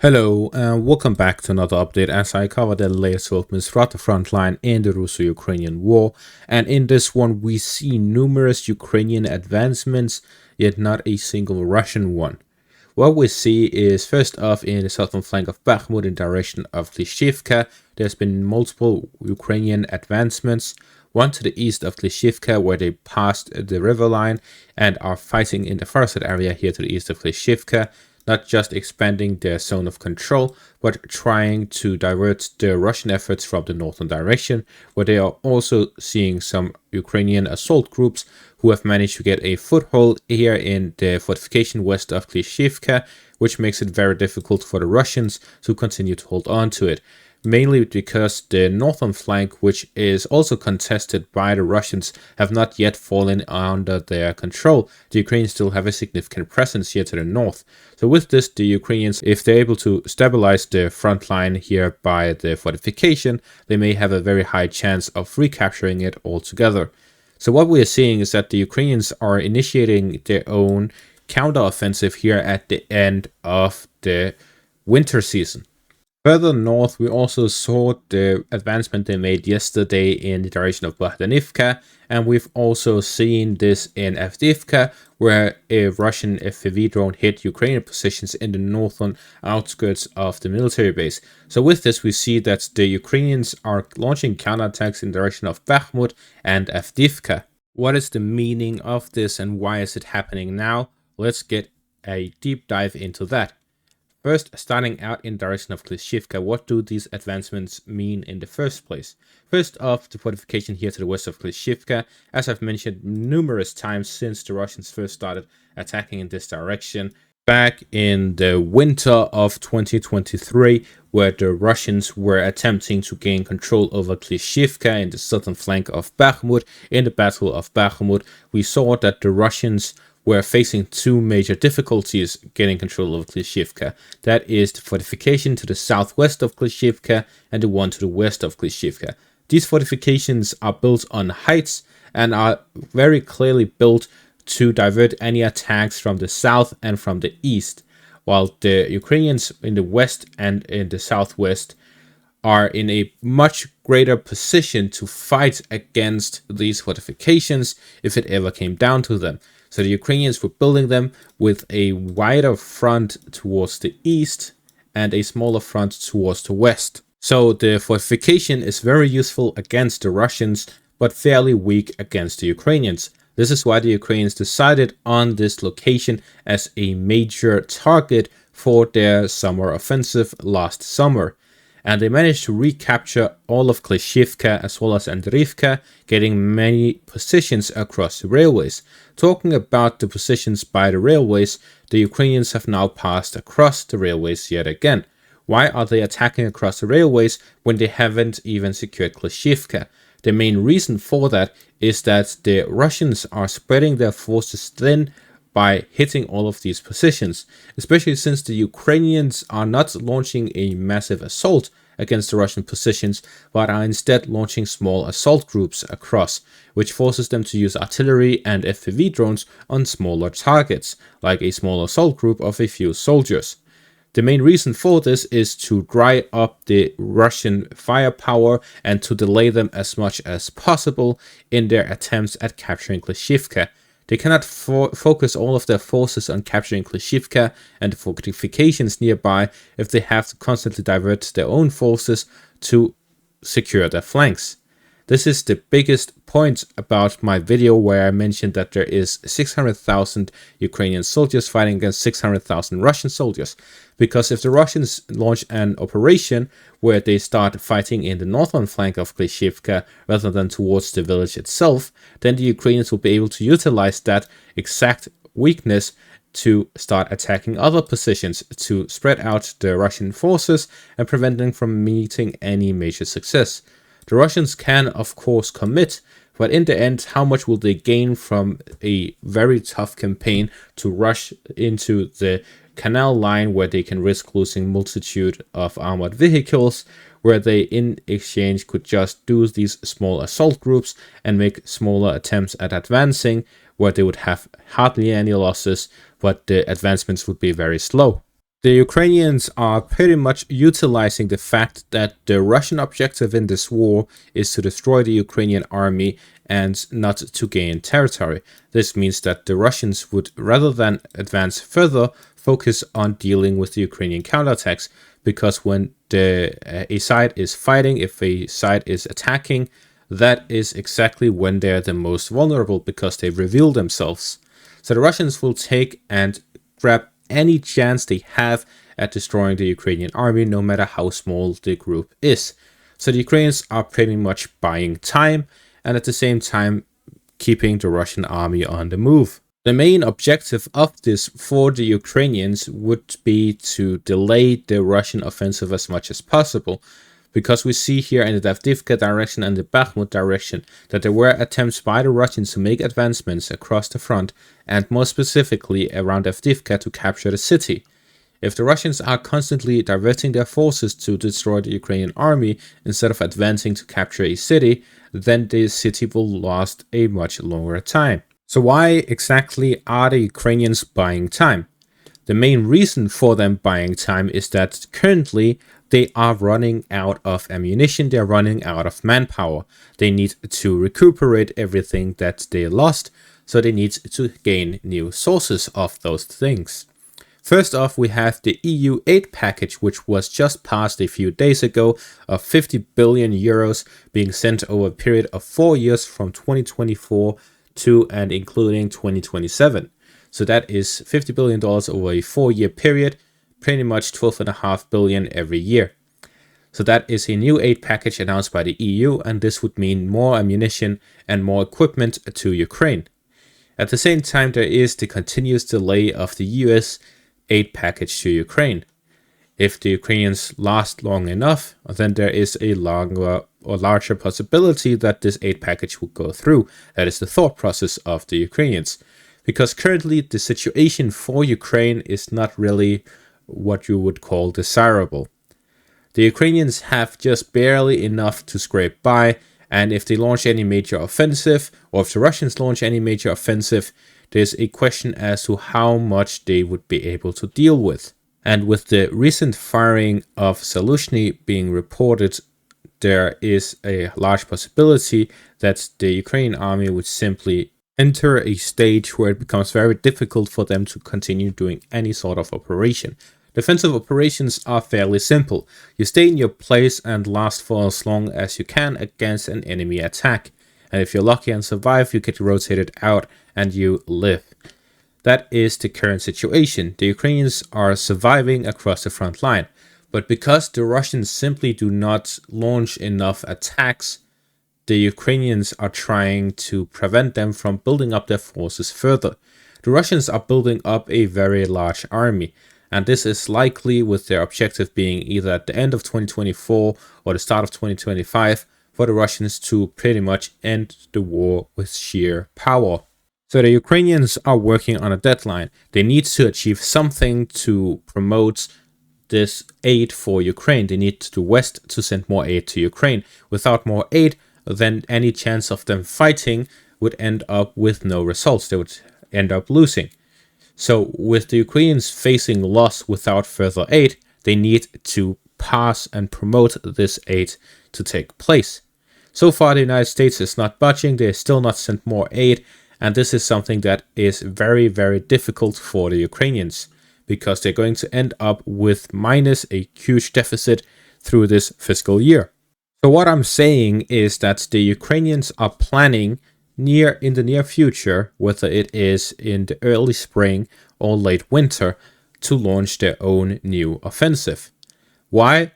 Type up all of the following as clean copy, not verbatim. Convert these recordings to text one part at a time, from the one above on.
Hello and welcome back to another update as I cover the latest developments throughout the front line in the Russo-Ukrainian war. And in this one we see numerous Ukrainian advancements, yet not a single Russian one. What we see is first off in the southern flank of Bakhmut in direction of Klischiivka, there's been multiple Ukrainian advancements. One to the east of Klishchiivka where they passed the river line and are fighting in the forested area here to the east of Klischiivka. Not just expanding their zone of control, but trying to divert the Russian efforts from the northern direction, where they are also seeing some Ukrainian assault groups who have managed to get a foothold here in the fortification west of Klischiivka, which makes it very difficult for the Russians to continue to hold on to it. Mainly because the northern flank, which is also contested by the Russians, have not yet fallen under their control. The Ukrainians still have a significant presence here to the north. So with this, the Ukrainians, if they're able to stabilize the front line here by the fortification, they may have a very high chance of recapturing it altogether. So what we are seeing is that the Ukrainians are initiating their own counteroffensive here at the end of the winter season. Further north, we also saw the advancement they made yesterday in the direction of Bogdanivka, and we've also seen this in Avdiivka, where a Russian FPV drone hit Ukrainian positions in the northern outskirts of the military base. So with this, we see that the Ukrainians are launching counterattacks in the direction of Bakhmut and Avdiivka. What is the meaning of this and why is it happening now? Let's get a deep dive into that. First, starting out in direction of Klischiivka, what do these advancements mean in the first place? First off, the fortification here to the west of Klischiivka, as I've mentioned numerous times since the Russians first started attacking in this direction. Back in the winter of 2023, where the Russians were attempting to gain control over Klischiivka in the southern flank of Bakhmut, in the Battle of Bakhmut, we saw that the Russians were facing two major difficulties getting control of Klischiivka. That is the fortification to the southwest of Klischiivka and the one to the west of Klischiivka. These fortifications are built on heights and are very clearly built to divert any attacks from the south and from the east, while the Ukrainians in the west and in the southwest are in a much greater position to fight against these fortifications if it ever came down to them. So the Ukrainians were building them with a wider front towards the east and a smaller front towards the west. So the fortification is very useful against the Russians, but fairly weak against the Ukrainians. This is why the Ukrainians decided on this location as a major target for their summer offensive last summer. And they managed to recapture all of Klischiivka as well as Andriivka, getting many positions across the railways. Talking about the positions by the railways, the Ukrainians have now passed across the railways yet again. Why are they attacking across the railways when they haven't even secured Klischiivka? The main reason for that is that the Russians are spreading their forces thin by hitting all of these positions, especially since the Ukrainians are not launching a massive assault against the Russian positions, but are instead launching small assault groups across, which forces them to use artillery and FPV drones on smaller targets, like a small assault group of a few soldiers. The main reason for this is to dry up the Russian firepower and to delay them as much as possible in their attempts at capturing Klischiivka. They cannot focus all of their forces on capturing Klischiivka and the fortifications nearby if they have to constantly divert their own forces to secure their flanks. This is the biggest point about my video where I mentioned that there is 600,000 Ukrainian soldiers fighting against 600,000 Russian soldiers. Because if the Russians launch an operation where they start fighting in the northern flank of Klischiivka rather than towards the village itself, then the Ukrainians will be able to utilize that exact weakness to start attacking other positions to spread out the Russian forces and prevent them from meeting any major success. The Russians can, of course, commit, but in the end, how much will they gain from a very tough campaign to rush into the canal line where they can risk losing multitude of armored vehicles, where they in exchange could just do these small assault groups and make smaller attempts at advancing, where they would have hardly any losses, but the advancements would be very slow. The Ukrainians are pretty much utilizing the fact that the Russian objective in this war is to destroy the Ukrainian army and not to gain territory. This means that the Russians would, rather than advance further, focus on dealing with the Ukrainian counterattacks, because when a side is fighting, if a side is attacking, that is exactly when they're the most vulnerable, because they reveal themselves. So the Russians will take and grab any chance they have at destroying the Ukrainian army, no matter how small the group is. So the Ukrainians are pretty much buying time and at the same time keeping the Russian army on the move. The main objective of this for the Ukrainians would be to delay the Russian offensive as much as possible, because we see here in the Avdiivka direction and the Bakhmut direction that there were attempts by the Russians to make advancements across the front, and more specifically around Avdiivka, to capture the city. If the Russians are constantly diverting their forces to destroy the Ukrainian army instead of advancing to capture a city, then the city will last a much longer time. So why exactly are the Ukrainians buying time? The main reason for them buying time is that currently they are running out of ammunition, they're running out of manpower. They need to recuperate everything that they lost, so they need to gain new sources of those things. First off, we have the EU aid package, which was just passed a few days ago, of 50 billion euros being sent over a period of 4 years from 2024 to and including 2027. So that is $50 billion over a 4-year period, pretty much 12.5 billion every year. So that is a new aid package announced by the EU, and this would mean more ammunition and more equipment to Ukraine. At the same time, there is the continuous delay of the US aid package to Ukraine. If the Ukrainians last long enough, then there is a longer or larger possibility that this aid package will go through. That is the thought process of the Ukrainians. Because currently the situation for Ukraine is not really what you would call desirable. The Ukrainians have just barely enough to scrape by, and if they launch any major offensive, or if the Russians launch any major offensive, there's a question as to how much they would be able to deal with. And with the recent firing of Zaluzhny being reported, there is a large possibility that the Ukrainian army would simply enter a stage where it becomes very difficult for them to continue doing any sort of operation. Defensive operations are fairly simple. You stay in your place and last for as long as you can against an enemy attack. And if you're lucky and survive, you get rotated out and you live. That is the current situation. The Ukrainians are surviving across the front line. But because the Russians simply do not launch enough attacks, the Ukrainians are trying to prevent them from building up their forces further. The Russians are building up a very large army, and this is likely with their objective being either at the end of 2024 or the start of 2025 for the Russians to pretty much end the war with sheer power. So the Ukrainians are working on a deadline. They need to achieve something to promote this aid for Ukraine. They need the West to send more aid to Ukraine. Without more aid, then any chance of them fighting would end up with no results. They would end up losing. So with the Ukrainians facing loss without further aid, they need to pass and promote this aid to take place. So far, the United States is not budging. They still not sent more aid. And this is something that is very, very difficult for the Ukrainians, because they're going to end up with minus a huge deficit through this fiscal year. So what I'm saying is that the Ukrainians are planning in the near future, whether it is in the early spring or late winter, to launch their own new offensive. Why?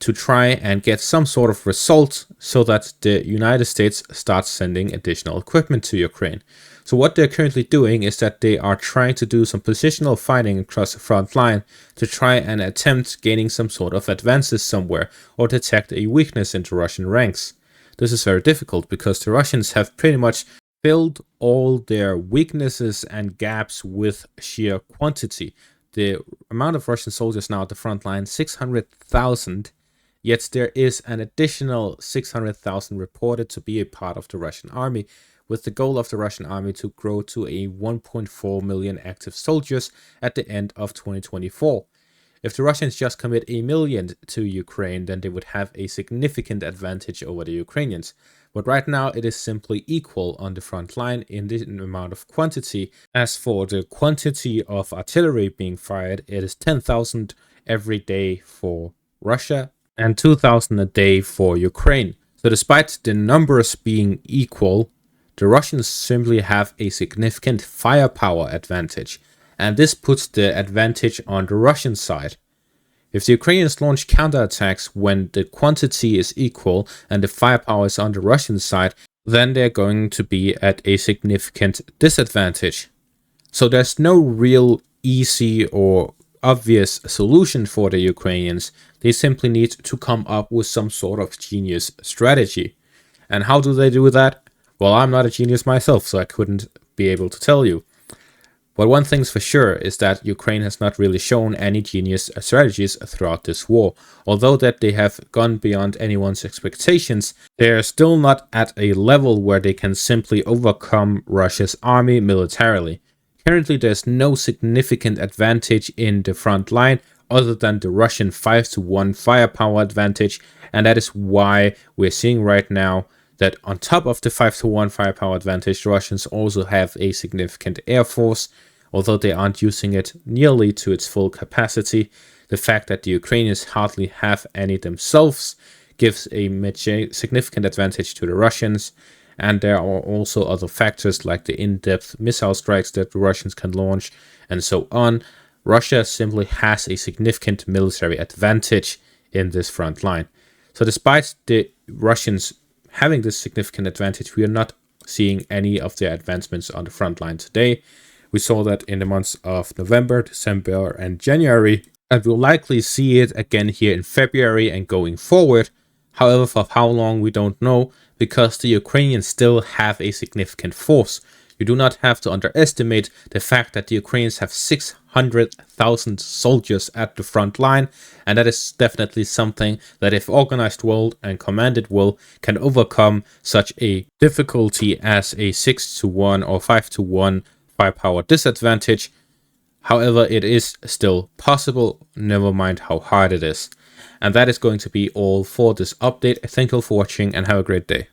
To try and get some sort of result so that the United States starts sending additional equipment to Ukraine. So what they're currently doing is that they are trying to do some positional fighting across the front line to try and attempt gaining some sort of advances somewhere or detect a weakness in the Russian ranks. This is very difficult because the Russians have pretty much filled all their weaknesses and gaps with sheer quantity. The amount of Russian soldiers now at the front line, 600,000. Yet there is an additional 600,000 reported to be a part of the Russian army, with the goal of the Russian army to grow to a 1.4 million active soldiers at the end of 2024. If the Russians just commit 1,000,000 to Ukraine, then they would have a significant advantage over the Ukrainians. But right now, it is simply equal on the front line in the amount of quantity. As for the quantity of artillery being fired, it is 10,000 every day for Russia and 2,000 a day for Ukraine. So despite the numbers being equal, the Russians simply have a significant firepower advantage, and this puts the advantage on the Russian side. If the Ukrainians launch counterattacks when the quantity is equal and the firepower is on the Russian side, then they're going to be at a significant disadvantage. So there's no real easy or obvious solution for the Ukrainians. They simply need to come up with some sort of genius strategy. And how do they do that? Well, I'm not a genius myself, so I couldn't be able to tell you. But one thing's for sure is that Ukraine has not really shown any genius strategies throughout this war. Although that they have gone beyond anyone's expectations, they are still not at a level where they can simply overcome Russia's army militarily. Currently, there's no significant advantage in the front line other than the Russian 5-1 firepower advantage, and that is why we're seeing right now that on top of the 5-1 firepower advantage, the Russians also have a significant air force, although they aren't using it nearly to its full capacity. The fact that the Ukrainians hardly have any themselves gives a significant advantage to the Russians, and there are also other factors like the in-depth missile strikes that the Russians can launch, and so on. Russia simply has a significant military advantage in this front line. So despite the Russians having this significant advantage, we are not seeing any of their advancements on the front line today. We saw that in the months of November, December, and January, and we'll likely see it again here in February and going forward. However, for how long we don't know, because the Ukrainians still have a significant force. You do not have to underestimate the fact that the Ukrainians have 600,000 soldiers at the front line, and that is definitely something that, if organized well and commanded well, can overcome such a difficulty as a 6-1 or 5-1 firepower disadvantage. However, it is still possible, never mind how hard it is. And that is going to be all for this update. Thank you all for watching and have a great day.